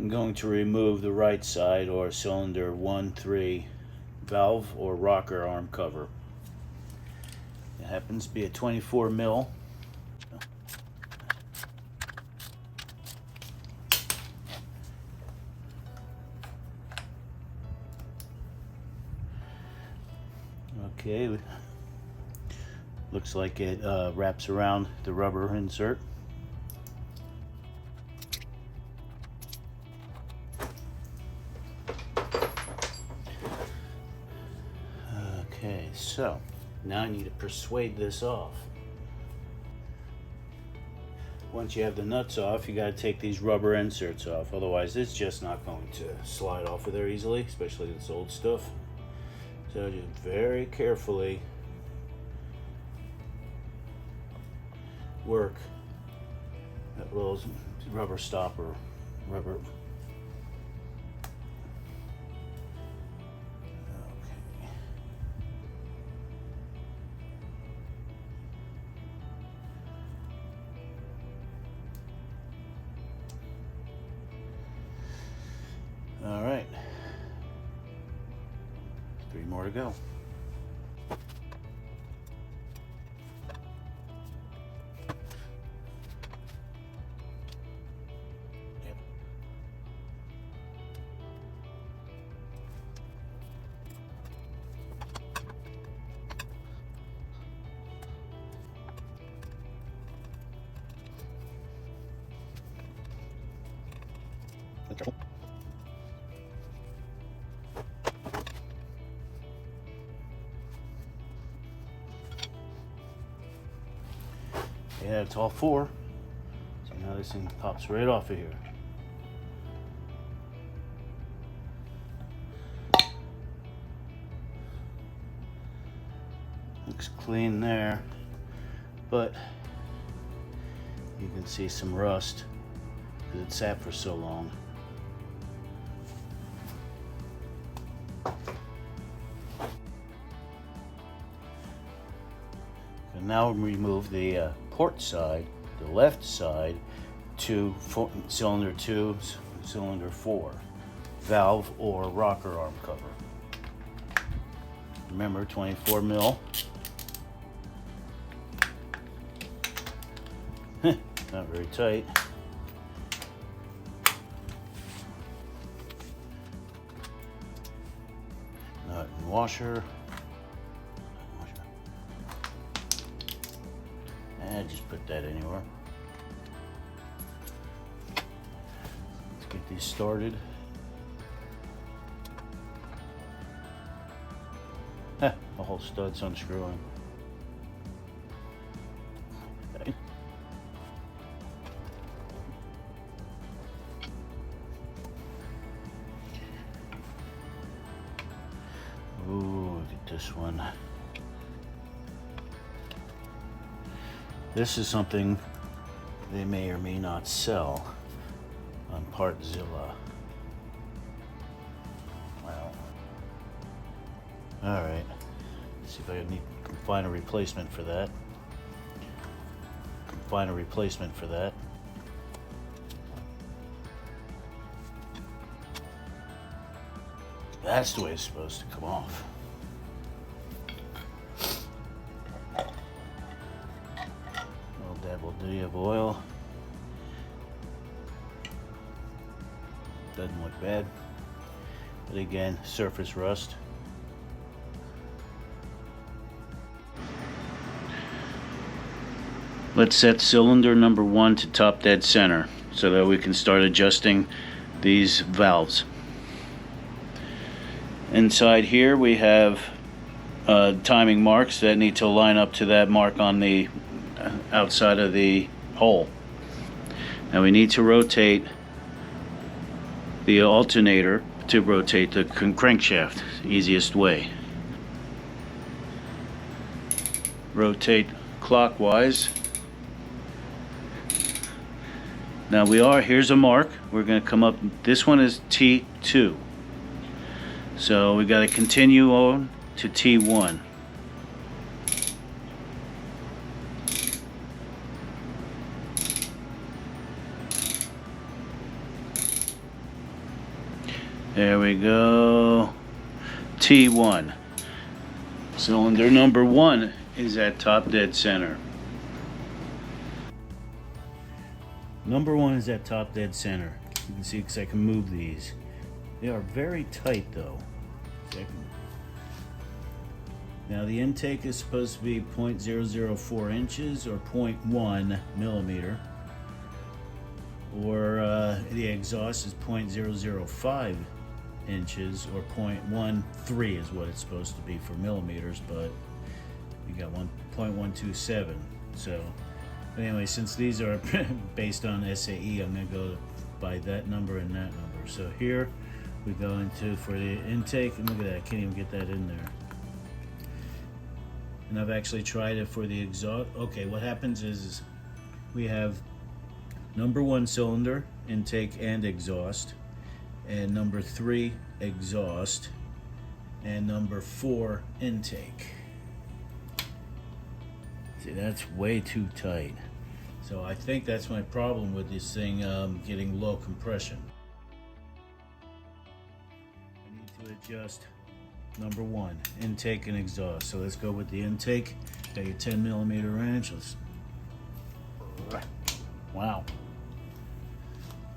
I'm going to remove the right side or cylinder 1-3 valve or rocker arm cover. It happens to be a 24 mil. Okay, looks like it wraps around the rubber insert. Okay, so now I need to persuade this off. Once you have the nuts off, you got to take these rubber inserts off, otherwise it's just not going to slide off of there easily, especially this old stuff. So just very carefully work that little rubber stopper, rubber. Okay. All right. 3 more to go. Yep. Be careful. Yeah, it's all 4. So now this thing pops right off of here. Looks clean there, but you can see some rust because it sat for so long. And now remove the port side, the left side, to cylinder 2, cylinder 4, valve or rocker arm cover. Remember, 24 mil. Not very tight. Nut and washer. Just put that anywhere. Let's get these started. The whole stud's unscrewing. Okay. Ooh, look at this one. This is something they may or may not sell on Partzilla. Wow. All right. Let's see if I can find a replacement for that. Find a replacement for that. That's the way it's supposed to come off. Dabble of oil. Doesn't look bad, but again, surface rust. Let's set cylinder number 1 to top dead center so that we can start adjusting these valves. Inside here we have timing marks that need to line up to that mark on the outside of the hole. Now we need to rotate the alternator to rotate the crankshaft, easiest way. Rotate clockwise. Now here's a mark. We're going to come up, this one is T2. So we got to continue on to T1. There we go. T1. Cylinder number 1 is at top dead center. Number 1 is at top dead center. You can see because I can move these. They are very tight though. Now the intake is supposed to be 0.004 inches or 0.1 millimeter. Or the exhaust is 0.005 inches or 0.13 is what it's supposed to be for millimeters, but you got 1.127. So anyway, since these are based on SAE, I'm going to go by that number and that number. So here we go into for the intake, and look at that, I can't even get that in there. And I've actually tried it for the exhaust. Okay, what happens is we have number 1 cylinder, intake and exhaust, and number 3 exhaust, and number 4 intake. See, that's way too tight. So I think that's my problem with this thing getting low compression. I need to adjust number 1, intake and exhaust. So let's go with the intake. Got your 10 millimeter wrench. Wow.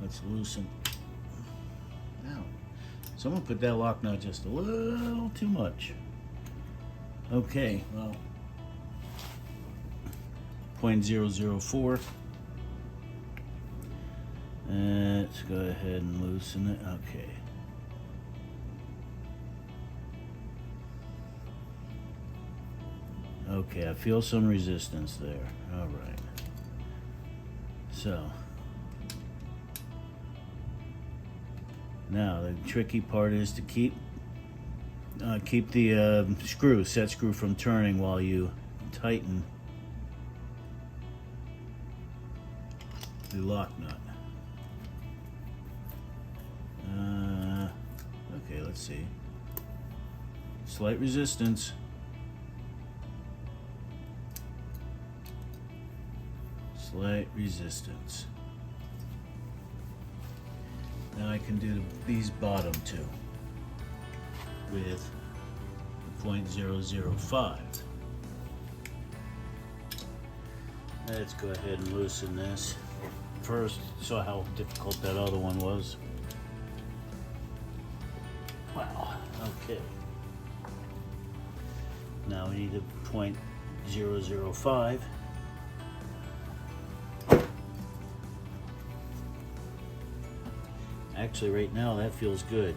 Let's loosen. Now, someone put that lock nut just a little too much. Okay, well, 0.004. Let's go ahead and loosen it. Okay. Okay, I feel some resistance there. All right. So now the tricky part is to keep the set screw from turning while you tighten the lock nut. Okay, let's see. Slight resistance. Slight resistance. Now I can do these bottom two with 0.005. Let's go ahead and loosen this. First, saw how difficult that other one was. Wow, okay. Now we need a 0.005. Actually, right now that feels good.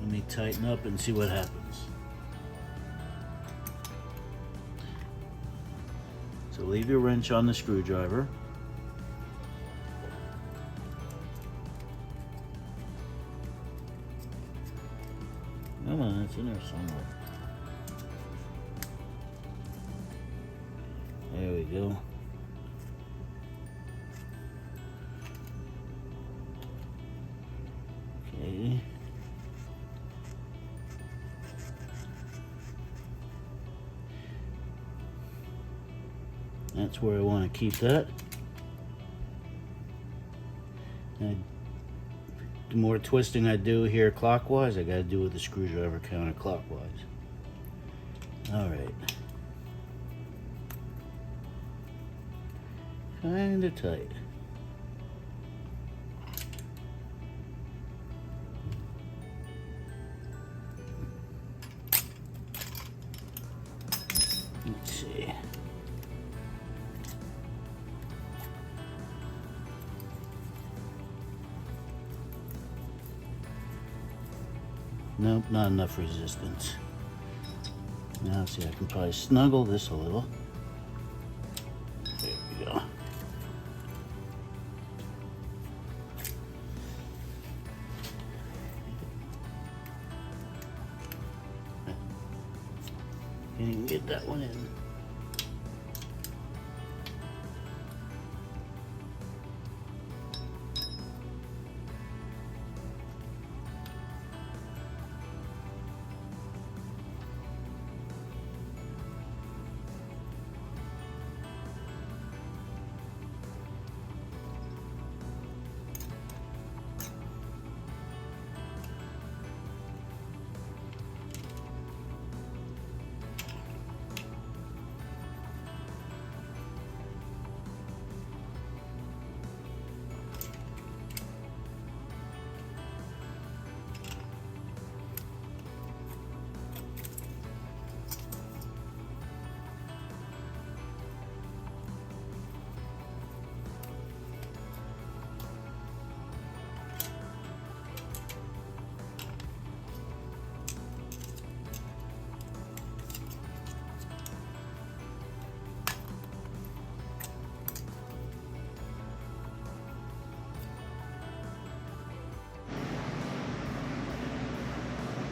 Let me tighten up and see what happens. So leave your wrench on the screwdriver. Come on, it's in there somewhere. There we go. Okay. That's where I want to keep that. And the more twisting I do here clockwise, I got to do with the screwdriver counterclockwise. All right. Kind of tight. Let's see. Nope, not enough resistance. Now, see, I can probably snuggle this a little. There we go. Can't even get that one in.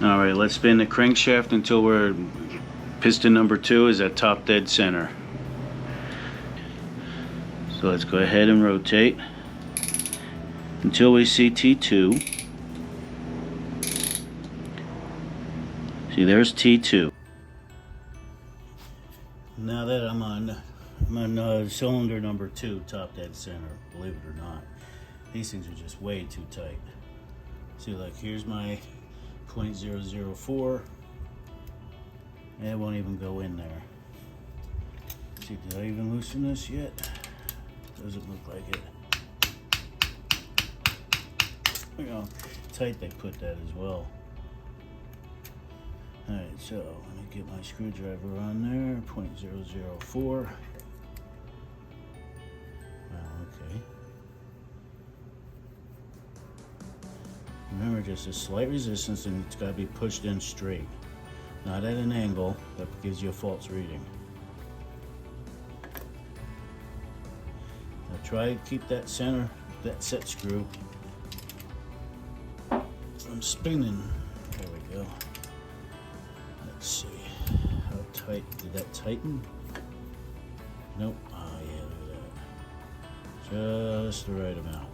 Alright, let's spin the crankshaft until we're piston number 2 is at top dead center. So let's go ahead and rotate until we see T2. See, there's T2. Now that I'm on cylinder number 2, top dead center, believe it or not. These things are just way too tight. See, like, here's my 0.004. It won't even go in there. See, did I even loosen this yet? Doesn't look like it. Look how tight they put that as well. Alright, so let me get my screwdriver on there. 0.004. Okay. Remember, just a slight resistance, and it's got to be pushed in straight. Not at an angle that gives you a false reading. Now try to keep that center, that set screw from spinning. There we go. Let's see. How tight? Did that tighten? Nope. Oh yeah, look at that. Just the right amount.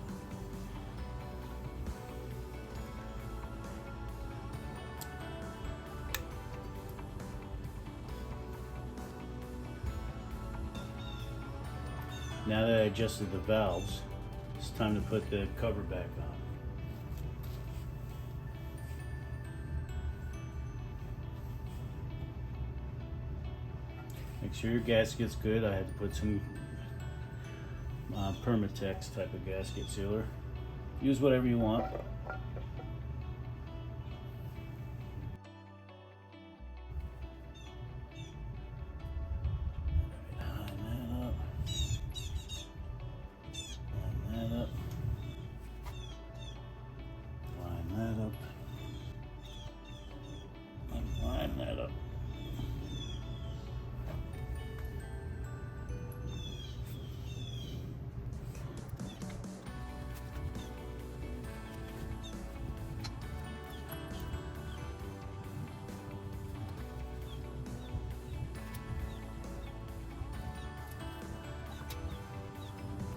Now that I adjusted the valves, it's time to put the cover back on. Make sure your gasket's good. I had to put some Permatex type of gasket sealer. Use whatever you want.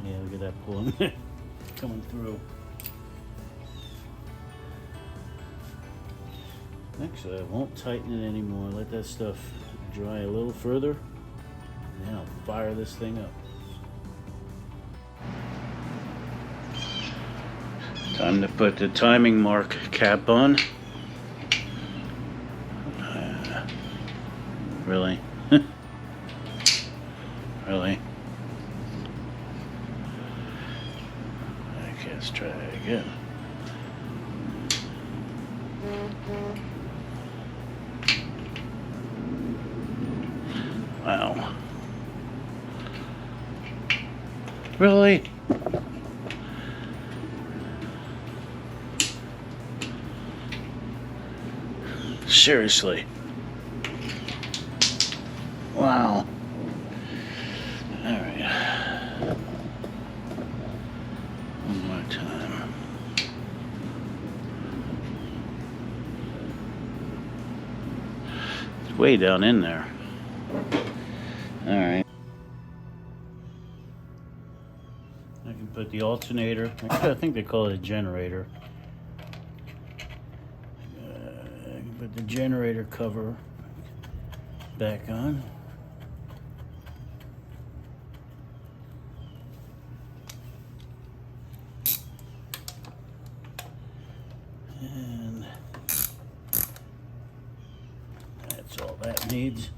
Yeah, look at that pulling coming through. Actually, I won't tighten it anymore. Let that stuff dry a little further, and then I'll fire this thing up. Time to put the timing mark cap on. Really? Really? Okay, let's try that again. Wow. Really? Seriously? Wow. All right. One more time. It's way down in there. All right. I can put the alternator. I think they call it a generator. I can put the generator cover back on. And that's all that needs.